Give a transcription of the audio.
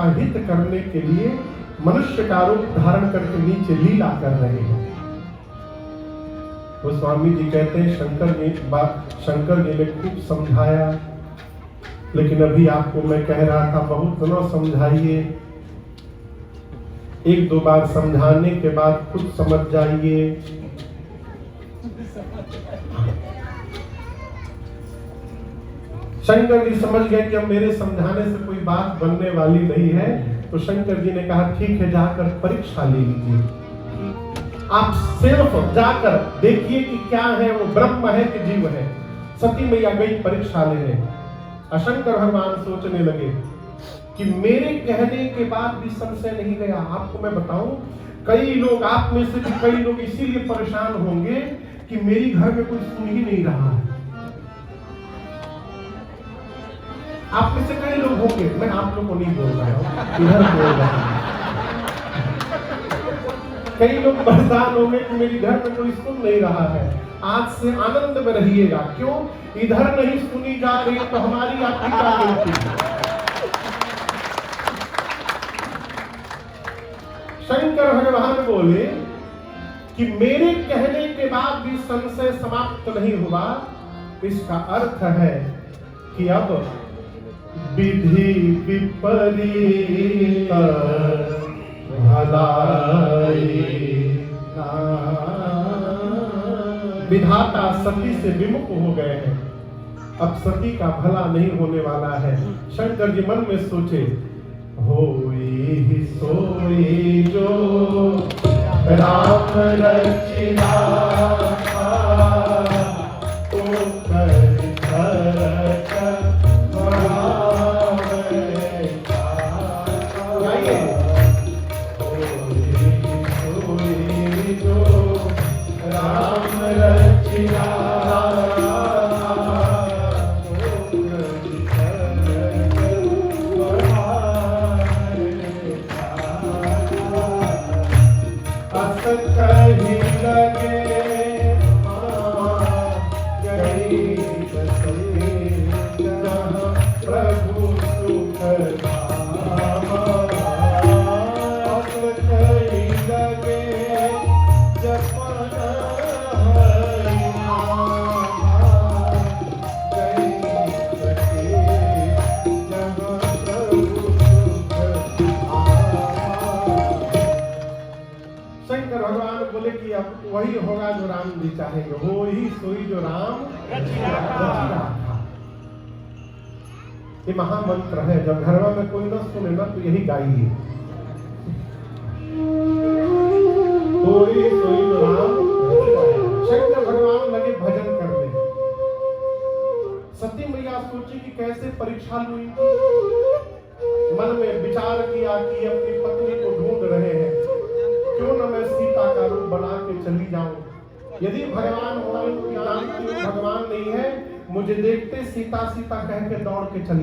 का हित करने के लिए मनुष्य का रूप धारण करके नीचे लीला कर रहे हैं। तो स्वामी जी कहते हैं शंकर जी ने खूब समझाया, लेकिन अभी आपको मैं कह रहा था बहुत न समझाइए, एक दो बार समझाने के बाद खुद समझ जाइए। शंकर जी समझ गए कि अब मेरे समझाने से कोई बात बनने वाली नहीं है, तो शंकर जी ने कहा ठीक है, जाकर परीक्षा ले लीजिए। आप सिर्फ जाकर देखिए कि क्या है, वो ब्रह्म है कि जीव है। सती मैया गई परीक्षा लेने। शंकर भगवान सोचने लगे कि मेरे कहने के बाद भी संशय नहीं गया। आपको मैं बताऊं, कई लोग, आप में से भी कई लोग इसीलिए परेशान होंगे कि मेरी घर में कोई सुन ही नहीं रहा है। आप में से कई लोग होंगे, मैं आप लोग को नहीं बोल रहा हूं, इधर बोल रहा हूं। कई लोग परेशान होंगे कि मेरी घर में कोई सुन नहीं रहा है। आज से आनंद में रहिएगा। क्यों? इधर नहीं सुनी जा रही तो हमारी आपकी क्या गलती है? शंकर भगवान बोले कि मेरे कहने के बाद भी संशय समाप्त नहीं हुआ। इसका अर्थ है कि अब विधि विपरीत भलाई, विधाता सती से विमुख हो गए हैं। अब सती का भला नहीं होने वाला है। शंकर जी मन में सोचे, होई सोई जो राम रचिया, वही होगा जो राम जी चाहेंगे, वो ही सोई जो राम रचिया था। ये महामंत्र है। जब घरवा में कोई न सुने ना तो यही गाइए, सोई सोई जो राम। शंकर भगवान लगे भजन करने। सती मैया सोची कि कैसे परीक्षा लूं। मन में विचार किया कि अपनी पत्नी को ढूंढ रहे हैं, क्यों न मैं सीता का रूप बना के चली जाऊं। यदि भगवान भगवान नहीं है, मुझे देखते सीता सीता कह के दौड़ के चली